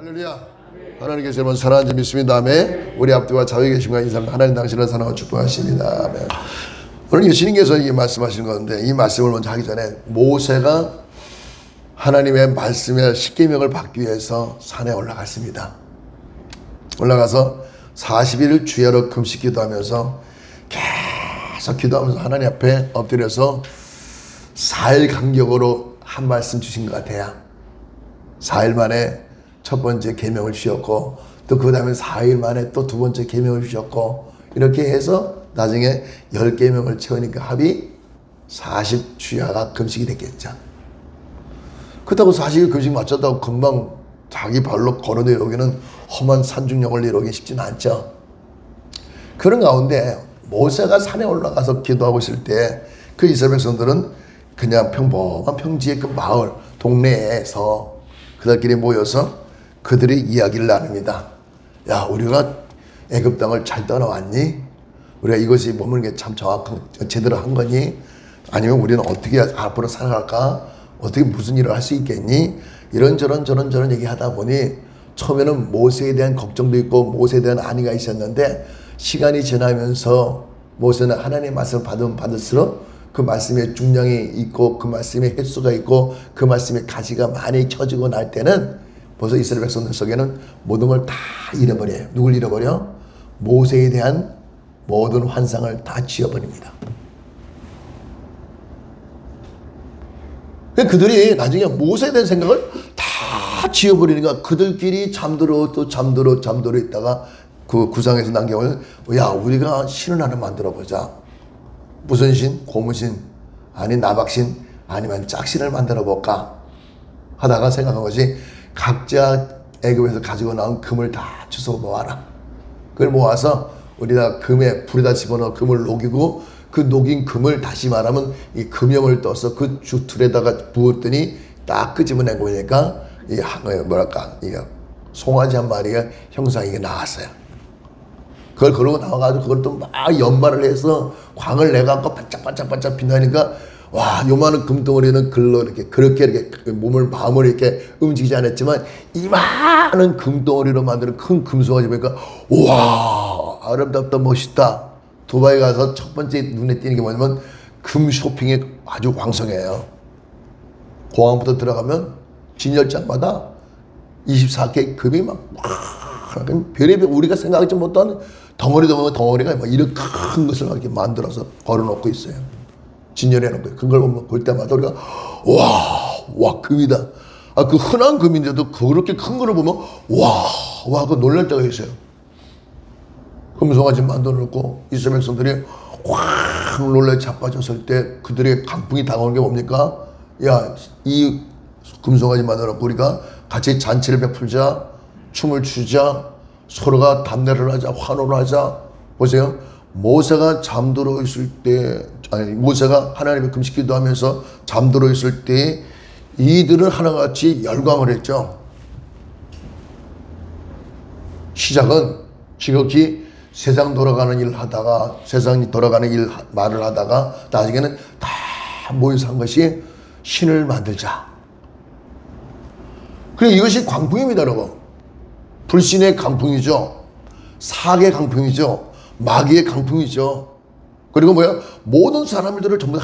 할렐루야. 하나님께서 여러분 사랑하는 줄 믿습니다. 아멘. 우리 앞뒤와 좌우에 계신 인상 하나님 당신을 사랑하고 축복하십니다. 아멘. 오늘 예수님께서 이 말씀하신 건데, 이 말씀을 먼저 하기 전에 모세가 하나님의 말씀의 십계명을 받기 위해서 산에 올라갔습니다. 올라가서 40일 주야로 금식 기도하면서 계속 기도하면서 하나님 앞에 엎드려서 4일 간격으로 한 말씀 주신 것 같아요. 4일 만에 첫 번째 계명을 주셨고, 또 그 다음에 4일 만에 또 두 번째 계명을 주셨고, 이렇게 해서 나중에 10계명을 채우니까 합이 40주야가 금식이 됐겠죠. 그렇다고 40일 금식 마쳤다고 금방 자기 발로 걸어 내려오기는 험한 산중역을 내려오기 쉽진 않죠. 그런 가운데 모세가 산에 올라가서 기도하고 있을 때 그 이스라엘 백성들은 그냥 평범한 평지의 그 마을 동네에서 그들끼리 모여서 그들이 이야기를 나눕니다. 야, 우리가 애굽 땅을 잘 떠나왔니? 우리가 이것이 머무는 게 참 정확한 제대로 한 거니? 아니면 우리는 어떻게 앞으로 살아갈까? 어떻게 무슨 일을 할 수 있겠니? 이런저런 얘기하다 보니 처음에는 모세에 대한 걱정도 있고 모세에 대한 안위가 있었는데, 시간이 지나면서 모세는 하나님의 말씀을 받을수록 그 말씀에 중량이 있고 그 말씀에 횟수가 있고 그 말씀에 가시가 많이 켜지고 날 때는 벌써 이스라엘 백성들 속에는 모든 걸 다 잃어버려요. 누굴 잃어버려? 모세에 대한 모든 환상을 다 지워버립니다. 그들이 나중에 모세에 대한 생각을 다 지워버리니까 그들끼리 잠들어 있다가 그 구상에서 난 경우는, 야, 우리가 신을 하나 만들어보자. 무슨 신? 고무신? 아니 나박신? 아니면 짝신을 만들어볼까? 하다가 생각한 것이, 각자 애굽에서 가지고 나온 금을 다 주워 모아라. 그걸 모아서 우리가 금에 불에다 집어넣어 금을 녹이고, 그 녹인 금을 다시 말하면 이 금형을 떠서 그 주틀에다가 부었더니 딱 끄집어낸 거 보니까 이 뭐랄까, 이 송아지 한 마리가 형상이 나왔어요. 그걸 그러고 나와가지고 그걸 또 막 연말을 해서 광을 내갖고 반짝반짝 빛나니까, 와, 요만한 금덩어리는 그렇게 마음을 이렇게 움직이지 않았지만 이만한 금덩어리로 만드는 큰 금송아지 보니까, 우와, 아름답다, 멋있다. 두바이 가서 첫 번째 눈에 띄는 게 뭐냐면 금 쇼핑이 아주 왕성해요. 공항부터 들어가면 진열장마다 24K 금이 막 별의별 우리가 생각하지 못한 덩어리가 막 이런 큰 것을 이렇게 만들어서 걸어놓고 있어요. 진열해놓고. 그걸 보면 볼 때마다 우리가 와 금이다. 아, 그 흔한 금인데도 그렇게 큰 거를 보면 그 놀랄 때가 있어요. 금송아지 만들어놓고 이스라엘 백성들이 확 놀래 자빠졌을 때 그들의 강풍이 다가오는 게 뭡니까? 야, 이 금송아지 만들어놓고 우리가 같이 잔치를 베풀자, 춤을 추자, 서로가 담례를 하자, 환호를 하자. 보세요. 모세가 잠들어 있을 때, 모세가 하나님의 금식 기도하면서 잠들어 있을 때 이들은 하나같이 열광을 했죠. 시작은 지극히 세상 돌아가는 일을 하다가, 세상이 돌아가는 일 말을 하다가 나중에는 다 모여서 한 것이 신을 만들자. 그리고 이것이 광풍입니다, 여러분. 불신의 강풍이죠. 사악의 강풍이죠. 마귀의 강풍이죠. 그리고 모든 사람들을 전부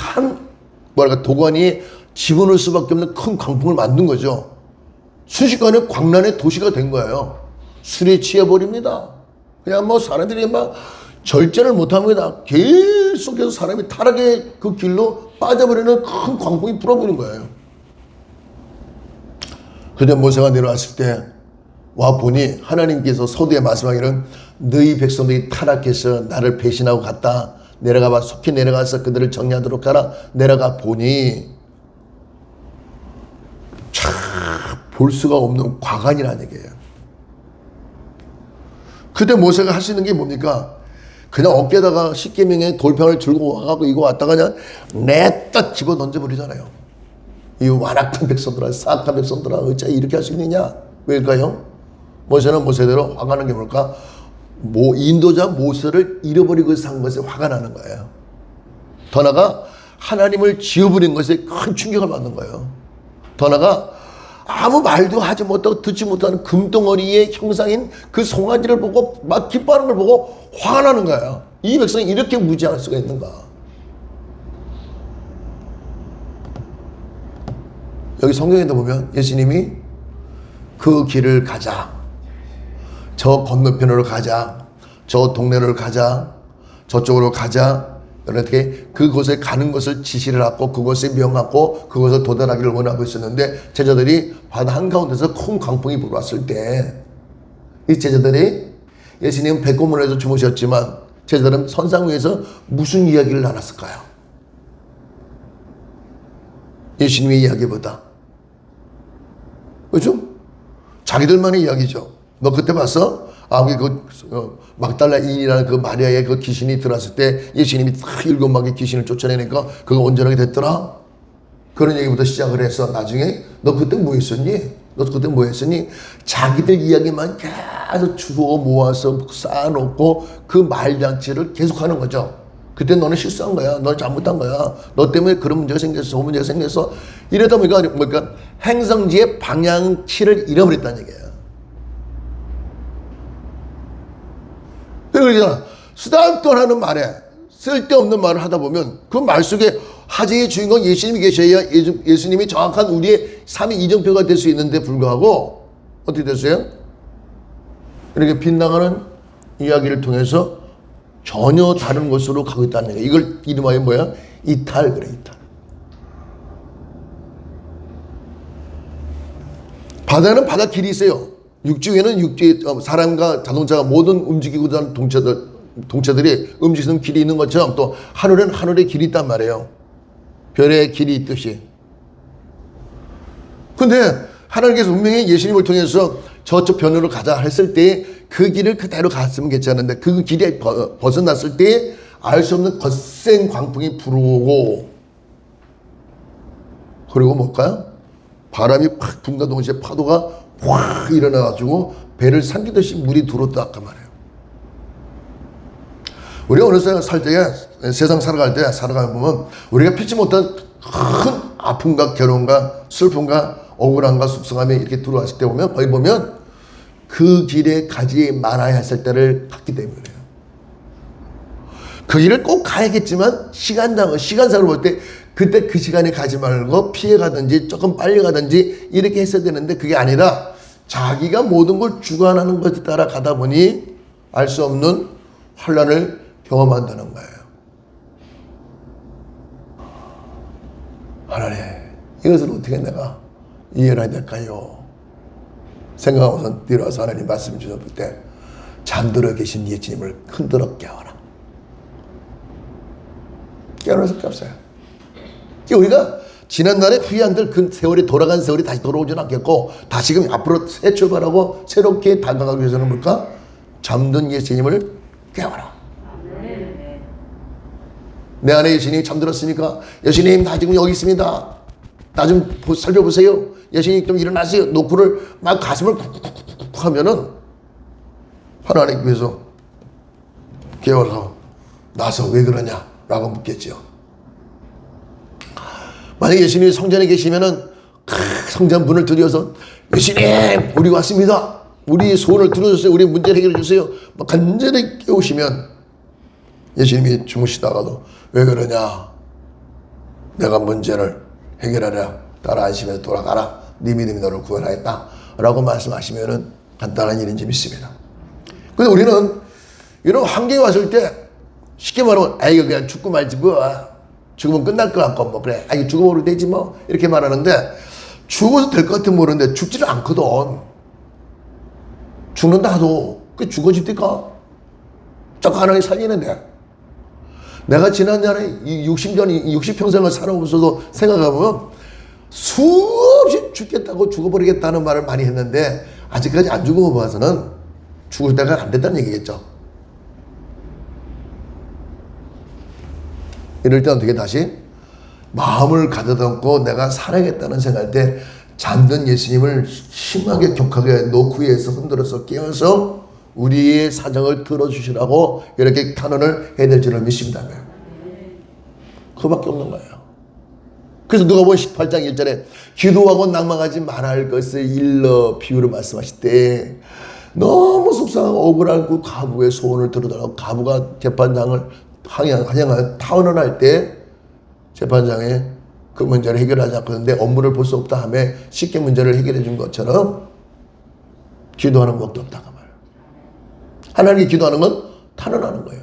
도관이 집어넣을 수밖에 없는 큰 강풍을 만든 거죠. 순식간에 광란의 도시가 된 거예요. 술에 취해버립니다. 그냥 사람들이 절제를 못합니다. 계속해서 사람이 타락의 그 길로 빠져버리는 큰 광풍이 불어버린 거예요. 그런데 모세가 내려왔을 때 와 보니 하나님께서 서두에 말씀하기를, 너희 백성들이 타락해서 나를 배신하고 갔다. 내려가봐. 속히 내려가서 그들을 정리하도록 하라. 내려가 보니 참 볼 수가 없는 과간이라는 얘기예요. 그때 모세가 할 수 있는 게 뭡니까? 그냥 어깨에다가 십계명의 돌판을 들고 와가고 이거 왔다가 그냥 냈다 집어 던져버리잖아요. 이 완악한 백성들아, 사악한 백성들아, 어째 이렇게 할 수 있느냐? 왜일까요? 모세는 모세대로 화가 나는 게 뭘까? 인도자 모세를 잃어버리고 산 것에 화가 나는 거예요. 더 나아가 하나님을 지워버린 것에 큰 충격을 받는 거예요. 더 나아가 아무 말도 하지 못하고 듣지 못하는 금덩어리의 형상인 그 송아지를 보고 막 기뻐하는 걸 보고 화가 나는 거야. 이 백성이 이렇게 무지할 수가 있는가. 여기 성경에도 보면 예수님이 그 길을 가자, 저 건너편으로 가자, 저 동네로 가자, 저쪽으로 가자, 이렇게 그곳에 가는 것을 지시를 하고 그곳에 명하고 그곳을 도달하기를 원하고 있었는데, 제자들이 바다 한가운데서 큰 광풍이 불어왔을 때 이 제자들이, 예수님은 백고문에서 주무셨지만 제자들은 선상 위에서 무슨 이야기를 나눴을까요? 예수님의 이야기보다, 그렇죠? 자기들만의 이야기죠. 너 그때 봤어? 우리 막달라인이라는 그 마리아의 그 귀신이 들어왔을 때 예수님이 딱 7마귀 귀신을 쫓아내니까 그거 온전하게 됐더라. 그런 얘기부터 시작을 해서 나중에 너 그때 뭐 했었니? 너 그때 뭐 했었니? 자기들 이야기만 계속 주워 모아서 쌓아놓고 그 말장치를 계속하는 거죠. 그때 너는 실수한 거야. 너는 잘못한 거야. 너 때문에 그런 문제가 생겼어. 저 문제가 생겼어. 이러다 보니까 행성지의 방향치를 잃어버렸다는 얘기예요. 그러니까 쓰담떠라는 말에 쓸데없는 말을 하다 보면 그 말 속에 화제의 주인공 예수님이 계셔야 예수님이 정확한 우리의 삶의 이정표가 될 수 있는데 불구하고 어떻게 됐어요? 이렇게 빗나가는 이야기를 통해서 전혀 다른 곳으로 가고 있다는 거예요. 이걸 이름하여 뭐야? 이탈. 그래, 이탈. 바다는 바다 길이 있어요. 육지 위에는 육지, 사람과 자동차가 모든 움직이고 있는 동체들이 움직이는 길이 있는 것처럼 또 하늘은 하늘의 길이 있단 말이에요. 별의 길이 있듯이. 근데 하나님께서 분명히 예수님을 통해서 저쪽 변으로 가자 했을 때 그 길을 그대로 갔으면 괜찮은데 그 길에 벗어났을 때 알 수 없는 거센 광풍이 불어오고, 그리고 뭘까요? 바람이 팍 분과 동시에 파도가 확 일어나가지고 배를 삼키듯이 물이 들어왔다 아까 말이에요. 우리가 어느 살 때에 세상 살아갈 때 살아가면 우리가 피치 못한 큰 아픔과 괴로움과 슬픔과 억울함과 속상함이 이렇게 들어왔을 때 보면 거기 보면 그 길에 가지 말아야 했을 때를 갔기 때문이에요. 그 길을 꼭 가야겠지만 시간상으로 볼 때 그때 그 시간에 가지 말고 피해 가든지 조금 빨리 가든지 이렇게 했어야 되는데 그게 아니라 자기가 모든 걸 주관하는 것에 따라 가다 보니 알 수 없는 환란을 경험한다는 거예요. 하나님, 이것을 어떻게 내가 이해를 해야 될까요? 생각하고선 뒤로와서 하나님 말씀 주셨을 때 잠들어 계신 예수님을 흔들어 깨워라. 깨어날 수밖에 없어요. 우리가 지난날의 후회한들 그 세월이 돌아간 세월이 다시 돌아오지는 않겠고 다시금 앞으로 새 출발하고 새롭게 다가가기 위해서는 뭘까? 잠든 예수님을 깨워라. 내 안에 예수님이 잠들었으니까 예수님 나 지금 여기 있습니다. 나 좀 살펴보세요. 예수님 좀 일어나세요. 노크를 막 가슴을 쿡쿡쿡 하면은 하나님께서 깨워서 나서 왜 그러냐라고 묻겠죠. 만약에 예수님이 성전에 계시면은 성전 문을 들여서 예수님 우리 왔습니다. 우리 소원을 들어주세요. 우리 문제를 해결해 주세요. 막 간절히 깨우시면 예수님이 주무시다가도 왜 그러냐? 내가 문제를 해결하려 따라 안심해서 돌아가라. 네 믿음이 너를 구원하였다. 라고 말씀하시면은 간단한 일인지 믿습니다. 근데 우리는 이런 환경에 왔을 때 쉽게 말하면 이거 그냥 죽고 말지 뭐. 죽으면 끝날 것 같고 뭐 그래. 이거 죽어버려도 되지 뭐. 이렇게 말하는데 죽어도 될 것 같으면 모르는데 죽지를 않거든. 죽는다 하도 그 죽어집니까? 저 가능히 살리는데. 내가 지난날에 60평생을 살아오면서도 생각해보면 수없이 죽겠다고 죽어버리겠다는 말을 많이 했는데 아직까지 안 죽어봐서는 죽을 때가 안 됐다는 얘기겠죠. 이럴 때 어떻게 다시 마음을 가다듬고 내가 살아야겠다는 생각할 때 잠든 예수님을 심하게 격하게 노크에서 흔들어서 깨워서 우리의 사정을 들어주시라고 이렇게 탄원을 해야 될 줄을 믿습니다. 그거밖에 없는 거예요. 그래서 누가복음 18장 1절에 기도하고 낭망하지 말할 것을 일러 비유로 말씀하실 때 너무 속상하고 억울한 그 가부의 소원을 들어달라고 가부가 재판장을 환영하여 타원을 할 때 재판장에 그 문제를 해결하지 않고 내 업무를 볼 수 없다 하며 쉽게 문제를 해결해 준 것처럼 기도하는 것도 없다고 말해요. 하나님께 기도하는 건 탄원하는 거예요.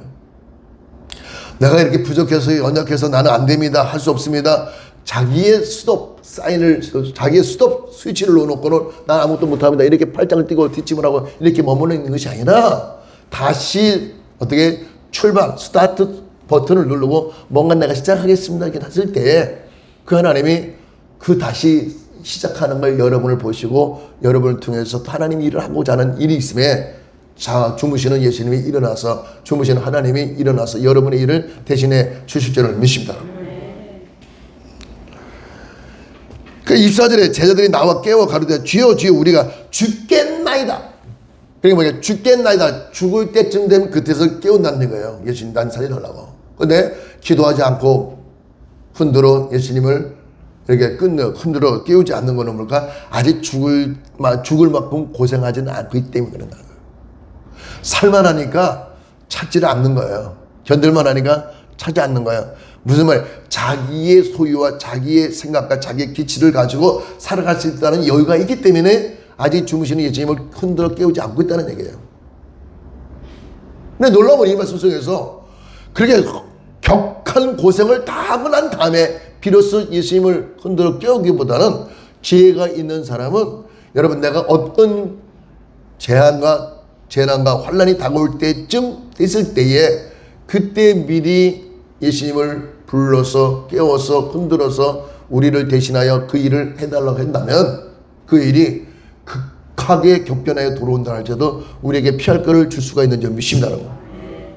내가 이렇게 부족해서 연약해서 나는 안 됩니다. 할 수 없습니다. 자기의 스톱 사인을 자기의 스톱 스위치를 놓고는 난 아무것도 못합니다. 이렇게 팔짱을 끼고 뒷짐을 하고 이렇게 머물러 있는 것이 아니라 다시 어떻게 출발 스타트 버튼을 누르고 뭔가 내가 시작하겠습니다 이렇게 했을 때 그 하나님이 그 다시 시작하는 걸 여러분을 보시고 여러분을 통해서 하나님이 일을 하고자 하는 일이 있음에 자 주무시는 예수님이 일어나서 주무시는 하나님이 일어나서 여러분의 일을 대신해 주실 줄을 믿습니다. 그 24절에 제자들이 나와 깨워 가로되 주여 주여 우리가 죽겠나이다. 그게 뭐냐 죽겠나이다. 죽을 때쯤 되면 그때서 깨운다는 거예요. 예수님 난 살려달라고. 근데 기도하지 않고 흔들어 예수님을 이렇게 흔들어 깨우지 않는 거는 뭘까? 아직 죽을 만큼 고생하지는 않고 있기 때문에 그런다. 살만하니까 찾지를 않는 거예요. 견딜만하니까 찾지 않는 거예요. 무슨 말? 자기의 소유와 자기의 생각과 자기의 기치를 가지고 살아갈 수 있다는 여유가 있기 때문에 아직 주무시는 예수님을 흔들어 깨우지 않고 있다는 얘기예요. 근데 놀라운 이 말씀 속에서 그렇게 격한 고생을 다 하고 난 다음에 비로소 예수님을 흔들어 깨우기보다는 지혜가 있는 사람은 여러분 내가 어떤 재난과 환난이 다가올 때쯤 됐을 때에 그때 미리 예수님을 불러서 깨워서 흔들어서 우리를 대신하여 그 일을 해달라고 한다면 그 일이 극하게 격변하여 들어온다 할지라도 우리에게 피할 것을 줄 수가 있는 점 믿습니다.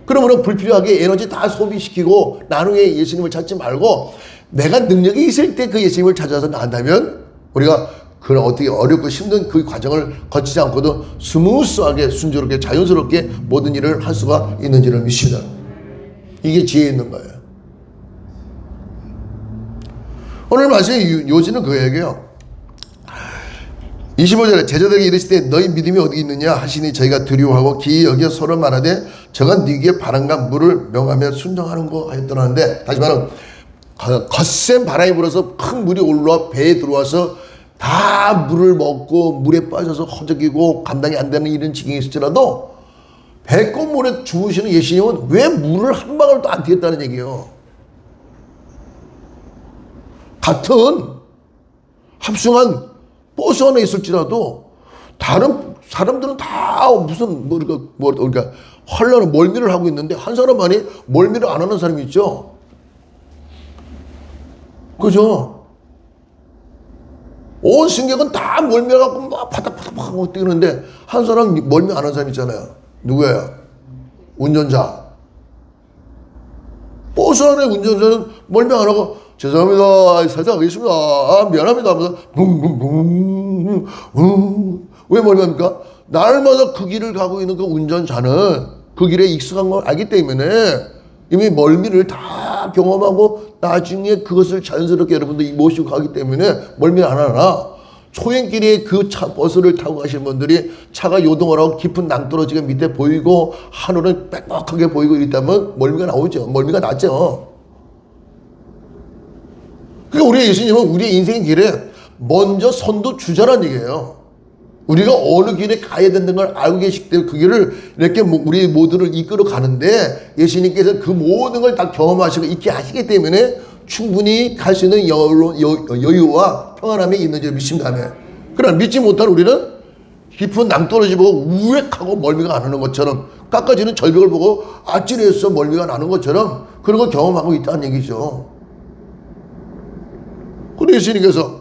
그러므로 불필요하게 에너지 다 소비시키고 나중에 예수님을 찾지 말고 내가 능력이 있을 때 그 예수님을 찾아서 나간다면 우리가 그런 어떻게 어렵고 힘든 그 과정을 거치지 않고도 스무스하게 순조롭게 자연스럽게 모든 일을 할 수가 있는지를 믿습니다. 이게 지혜 있는 거예요. 오늘 말씀의 요지는 그거예요. 25절에 제자들에게 이르시되 너희 믿음이 어디 있느냐 하시니 저희가 두려워하고 기이 여겨 서로 말하되 저가 네게 바람과 물을 명하며 순종하는 거 하였더라는데 다시 말하면 거센 바람이 불어서 큰 물이 올라와 배에 들어와서 다 물을 먹고 물에 빠져서 허덕이고 감당이 안 되는 이런 지경이 있을지라도 배꼽물에 주무시는 예수님은 왜 물을 한 방울도 안 튀었다는 얘기예요. 같은 합승한 버스 안에 있을지라도 다른 사람들은 다 무슨 그러니까 헐라는 멀미를 하고 있는데 한 사람만이 멀미를 안 하는 사람이 있죠. 그죠? 온 승객은 다 멀미해갖고 막 파닥파닥 하고 뛰는데 한 사람 멀미 안 하는 사람 있잖아요. 누구예요? 운전자. 버스 안에 운전자는 멀미 안 하고 죄송합니다. 살짝 하겠습니다. 아, 미안합니다. 하면서 왜 멀미합니까? 날마다 그 길을 가고 있는 그 운전자는 그 길에 익숙한 걸 알기 때문에 이미 멀미를 다 경험하고 나중에 그것을 자연스럽게 여러분들이 모시고 가기 때문에 멀미 안 하나. 초행길에 그 차 버스를 타고 가신 분들이 차가 요동을 하고 깊은 낭떠러지가 밑에 보이고 하늘은 빽빽하게 보이고 이랬다면 멀미가 나오죠. 멀미가 나죠. 그러니까 우리 예수님은 우리의 인생의 길에 먼저 선도 주자라는 얘기예요. 우리가 어느 길에 가야 된다는 걸 알고 계시기 때문에 그 길을 이렇게 우리 모두를 이끌어 가는데 예수님께서 그 모든 걸 다 경험하시고 있게 하시기 때문에 충분히 갈 수 있는 여유와 평안함이 있는 줄 믿습니다. 그러나 믿지 못한 우리는 깊은 낭떠러지 보고 우액하고 멀미가 안 하는 것처럼 깎아지는 절벽을 보고 아찔해서 멀미가 나는 것처럼 그런 걸 경험하고 있다는 얘기죠. 그런데 예수님께서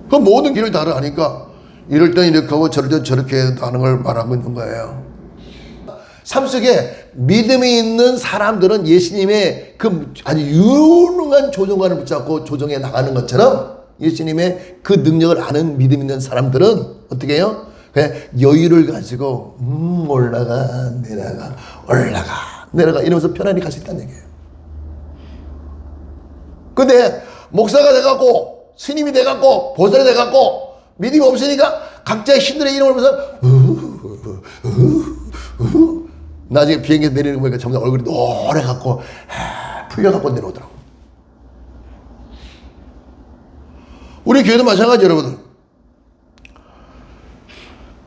그 모든 길을 다 아니까 이럴 땐 이렇게 하고 저럴 땐 저렇게 하는 걸 말하고 있는 거예요. 삶 속에 믿음이 있는 사람들은 예수님의 그 아주 유능한 조종관을 붙잡고 조정해 나가는 것처럼 예수님의 그 능력을 아는 믿음 있는 사람들은 어떻게 해요? 그냥 여유를 가지고 올라가 내려가 이러면서 편안히 갈 수 있다는 얘기예요. 근데 목사가 돼갖고 스님이 돼갖고 보살이 돼갖고 믿음이 없으니까 각자의 힘들의 이름을 보면서 나중에 비행기 내리는 거 보니까 점점 얼굴이 노래갖고 풀려갖고 내려오더라고. 우리 교회도 마찬가지 여러분들.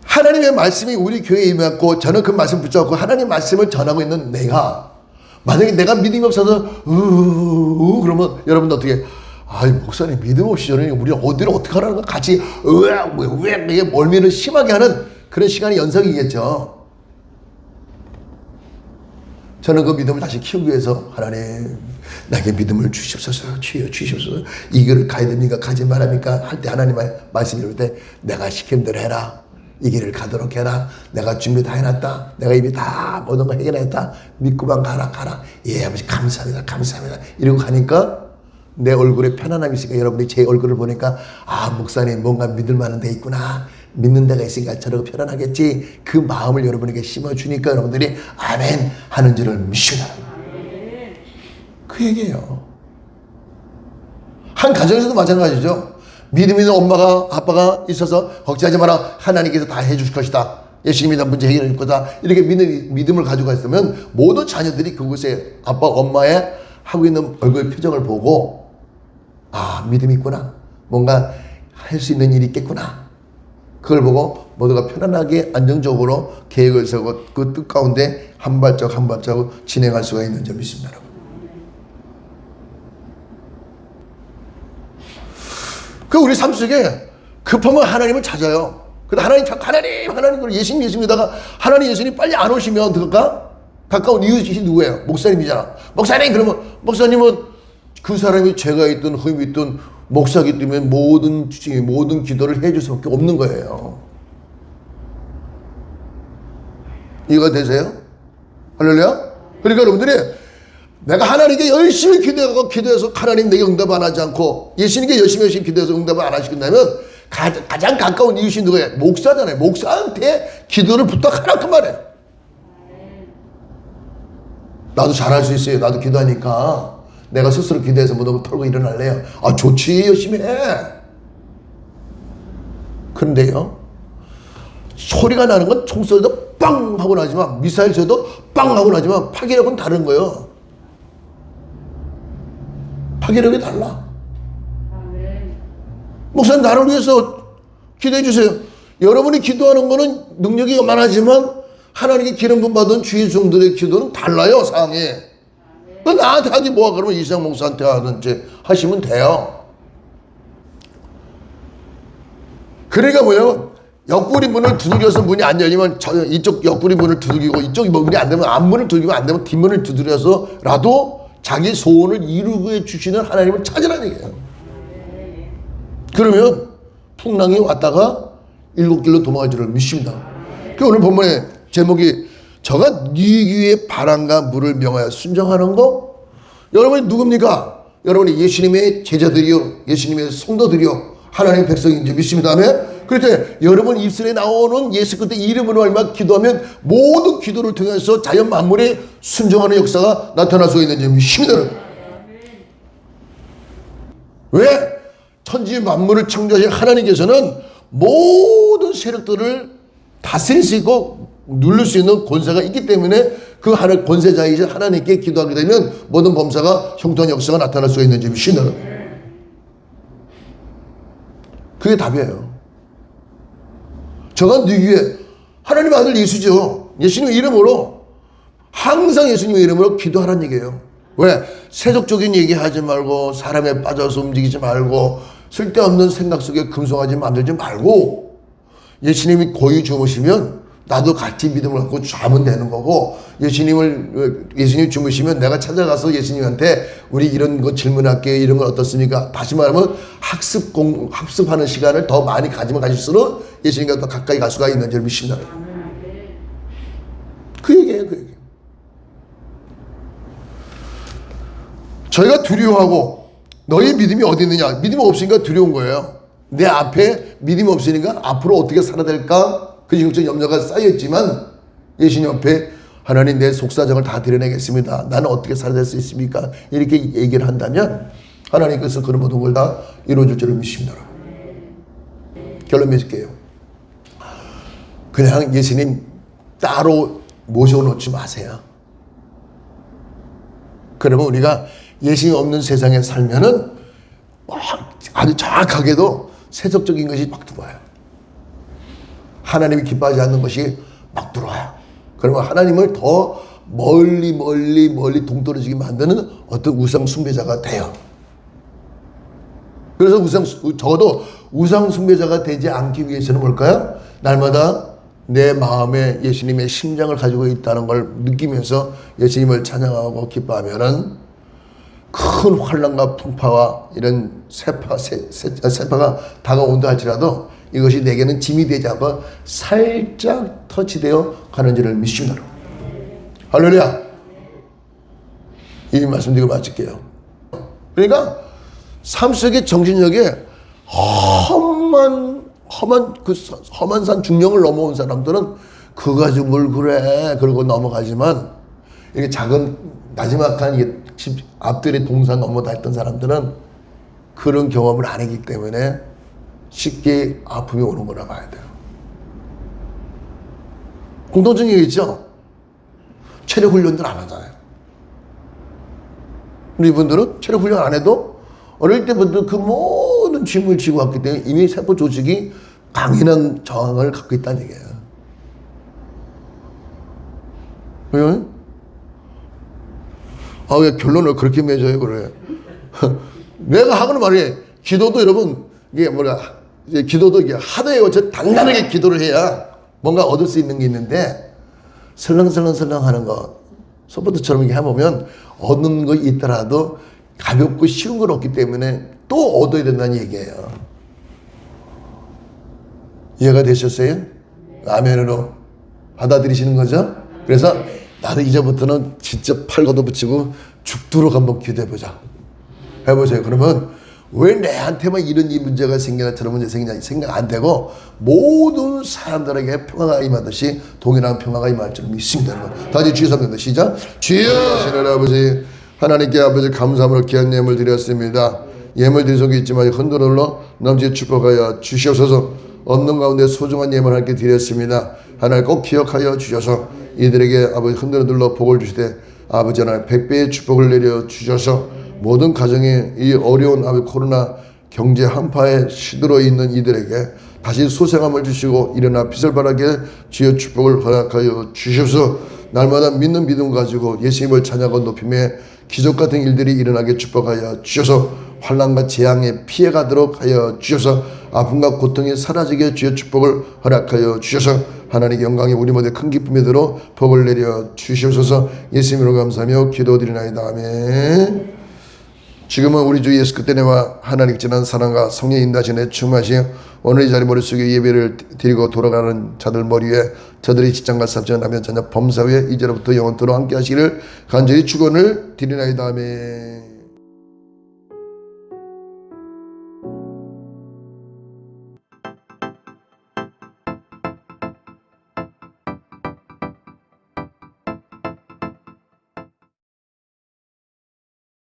하나님의 말씀이 우리 교회에 임했고 저는 그 말씀 붙잡고 하나님 말씀을 전하고 있는 내가 만약에 내가 믿음이 없어서 그러면 여러분들 어떻게 아이 목사님 믿음 없이 저는 우리 어디를 어떻게 하라는 거 같이 왜 이게 멀미를 심하게 하는 그런 시간이 연속이겠죠. 저는 그 믿음을 다시 키우기 위해서 하나님 나에게 믿음을 주시옵소서 주시옵소서 이 길을 가야 됩니까 가지 말합니까 할 때 하나님의 말씀이 이럴 때 내가 시킨 대로 해라 이 길을 가도록 해라 내가 준비 다 해놨다 내가 이미 다 모든 걸 해결했다 믿고만 가라 예 아버지 감사합니다 이러고 가니까 내 얼굴에 편안함이 있으니까 여러분이 제 얼굴을 보니까 아 목사님 뭔가 믿을 만한 데 있구나 믿는 데가 있으니까 저러고 편안하겠지 그 마음을 여러분에게 심어주니까 여러분들이 아멘 하는 줄을 믿습니다. 그 얘기예요. 한 가정에서도 마찬가지죠. 믿음 있는 엄마가 아빠가 있어서 걱정하지 마라 하나님께서 다 해주실 것이다 예수님이 다 문제 해결해 줄 거다 이렇게 믿음을 가지고 있으면 모든 자녀들이 그곳에 아빠 엄마의 하고 있는 얼굴 표정을 보고 아 믿음이 있구나 뭔가 할 수 있는 일이 있겠구나 그걸 보고 모두가 편안하게 안정적으로 계획을 세우고 그 뜻 가운데 한 발짝 한 발짝 진행할 수가 있는 점이 있습니다. 여러분. 그 우리 삶 속에 급하면 하나님을 찾아요. 근데 하나님 자꾸 하나님 예수님이다가 하나님 예수님 빨리 안 오시면 어떡할까? 가까운 이웃이 누구예요? 목사님이잖아. 목사님 그러면 목사님은 그 사람이 죄가 있든 흠이 있든 목사기 때문에 모든 기도를 해줄 수밖에 없는 거예요. 이해가 되세요? 할렐루야? 그러니까 여러분들이 내가 하나님께 열심히 기도해서 하나님 내게 응답 안 하지 않고 예수님께 열심히 기도해서 응답을 안 하시겠다면 가장 가까운 이웃이 누구예요? 목사잖아요. 목사한테 기도를 부탁하라 그 말이에요. 나도 잘할 수 있어요. 나도 기도하니까 내가 스스로 기도해서 모든 걸 털고 일어날래요. 아 좋지 열심히 해. 그런데요 소리가 나는 건 총 쏘도 빵 하고 나지만 미사일 쏘도 빵 하고 나지만 파괴력은 다른 거예요. 파괴력이 달라. 목사님 나를 위해서 기도해 주세요. 여러분이 기도하는 거는 능력이 요만하지만 하나님께 기름 부음 받은 주의 종들의 기도는 달라요 상황이. 나한테 하지 뭐야 그러면 이상 목사한테 하든지 하시면 돼요. 그러니까 뭐냐면 옆구리 문을 두드려서 문이 안 열리면 이쪽 옆구리 문을 두드리고 이쪽 문이 안 되면 앞문을 두드리고 안 되면 뒷문을 두드려서라도 자기 소원을 이루게 주시는 하나님을 찾으라는 얘기예요. 그러면 풍랑이 왔다가 일곱 길로 도망갈 줄을 믿습니다. 그 오늘 본문의 제목이 저가 네 귀에 바람과 물을 명하여 순종하는 거. 여러분이 누굽니까? 여러분이 예수님의 제자들이요 예수님의 성도들이요 하나님의 백성인지 믿습니다. 그럴 때 여러분 입술에 나오는 예수 그리스도의 이름으로 얼마 기도하면 모든 기도를 통해서 자연 만물에 순종하는 역사가 나타날 수 있는지 믿습니다. 왜? 천지 만물을 창조하신 하나님께서는 모든 세력들을 다스릴 수 있고 누를 수 있는 권세가 있기 때문에 그 권세자이신 하나님께 기도하게 되면 모든 범사가 형통한 역사가 나타날 수 있는지 믿습니다. 그게 답이에요. 저가 네 귀에 하나님 아들 예수죠. 예수님 이름으로 항상 예수님 이름으로 기도하라는 얘기예요. 왜? 세속적인 얘기하지 말고 사람에 빠져서 움직이지 말고 쓸데없는 생각 속에 금송아지 만들지 말고 예수님이 고이 주무시면 나도 같이 믿음을 갖고 자면 되는 거고 예수님 주무시면 내가 찾아가서 예수님한테 우리 이런 거 질문할게요. 이런 건 어떻습니까? 다시 말하면 학습하는 시간을 더 많이 가지면 가질수록 예수님과 더 가까이 갈 수가 있는 줄 믿습니다. 그 얘기예요. 그 얘기. 저희가 두려워하고 너희 믿음이 어디 있느냐? 믿음이 없으니까 두려운 거예요. 내 앞에 믿음이 없으니까 앞으로 어떻게 살아야 될까? 그 영적 염려가 쌓여있지만 예수님 앞에 하나님 내 속사정을 다 드러내겠습니다. 나는 어떻게 살아야 될 수 있습니까? 이렇게 얘기를 한다면 하나님께서 그런 모든 걸 다 이루어줄 줄을 믿습니다. 결론 맺을게요. 그냥 예수님 따로 모셔놓지 마세요. 그러면 우리가 예수님 없는 세상에 살면은 아주 정확하게도 세속적인 것이 막 들어와요. 하나님이 기뻐하지 않는 것이 막 들어와요. 그러면 하나님을 더 멀리 동떨어지게 만드는 어떤 우상 숭배자가 돼요. 그래서 적어도 우상 숭배자가 되지 않기 위해서는 뭘까요? 날마다 내 마음에 예수님의 심장을 가지고 있다는 걸 느끼면서 예수님을 찬양하고 기뻐하면은 큰 환난과 풍파와 이런 세파가 다가온다 할지라도 이것이 내게는 짐이 되지 않고 살짝 터치되어 가는 줄을 믿습니다. 할렐루야. 이 말씀 드리고 마칠게요. 그러니까 삶 속의 정신력에 험한 산 중령을 넘어온 사람들은 그거 가지고 뭘 그래 그러고 넘어가지만 이렇게 작은 나지막한 집 앞들의 동산 넘어다녔던 사람들은 그런 경험을 안 했기 때문에 쉽게 아픔이 오는 거라 봐야 돼요. 공통점이 있죠? 체력 훈련들 안 하잖아요. 근데 이분들은 체력 훈련 안 해도 어릴 때부터 그 모든 짐을 지고 왔기 때문에 이미 세포 조직이 강인한 저항을 갖고 있다는 얘기예요. 왜요? 왜 결론을 그렇게 맺어요, 그래? 내가 하고는 말이에요. 기도도 여러분, 이게 기도도 이게 하루에 어째 단단하게 기도를 해야 뭔가 얻을 수 있는 게 있는데, 설렁설렁 하는 거, 소프트처럼 이렇게 해보면 얻는 거 있더라도 가볍고 쉬운 건 없기 때문에 또 얻어야 된다는 얘기예요. 이해가 되셨어요? 아멘으로 받아들이시는 거죠? 그래서 나도 이제부터는 진짜 팔 걷어붙이고 죽도록 한번 기도해보자. 해보세요. 그러면 왜 내한테만 이런 이 문제가 생기나 저런 문제 생기나 생각 안 되고 모든 사람들에게 평화가 임하듯이 동일한 평화가 임할 줄 믿습니다. 여러분. 다시 주여 삼는다. 시작. 주여 하시는 아버지 하나님께 아버지 감사함으로 귀한 예물 드렸습니다. 예물 드린 속에 있지만 흔들어 넘치 축복하여 주시옵소서. 얻는 가운데 소중한 예물 함께 드렸습니다. 하나님 꼭 기억하여 주셔서 이들에게 아버지 흔들어 눌러 복을 주시되 아버지 하나님 100배의 축복을 내려 주셔서 모든 가정에 이 어려운 아버지 코로나 경제 한파에 시들어 있는 이들에게 다시 소생함을 주시고 일어나 빛을 발하게 주여 축복을 허락하여 주셔서 날마다 믿는 믿음 가지고 예수님을 찬양하고 높임에 기적 같은 일들이 일어나게 축복하여 주셔서 환난과 재앙에 피해가도록 하여 주셔서 아픔과 고통이 사라지게 주여 축복을 허락하여 주셔서 하나님의 영광이 우리 모두의 큰 기쁨이 들어 복을 내려 주시옵소서. 예수님으로 감사하며 기도드리나이다. 아멘. 지금은 우리 주 예수 그리스도의 은혜와 하나님의 진한 사랑과 성령의 인도하심에 충만하시어 오늘 이 자리 머릿속에 예배를 드리고 돌아가는 자들 머리 위에 저들의 직장과 사업장 남편 자녀 범사 위에 이제로부터 영원토록 함께 하시기를 간절히 축원을 드리나이다. 아멘.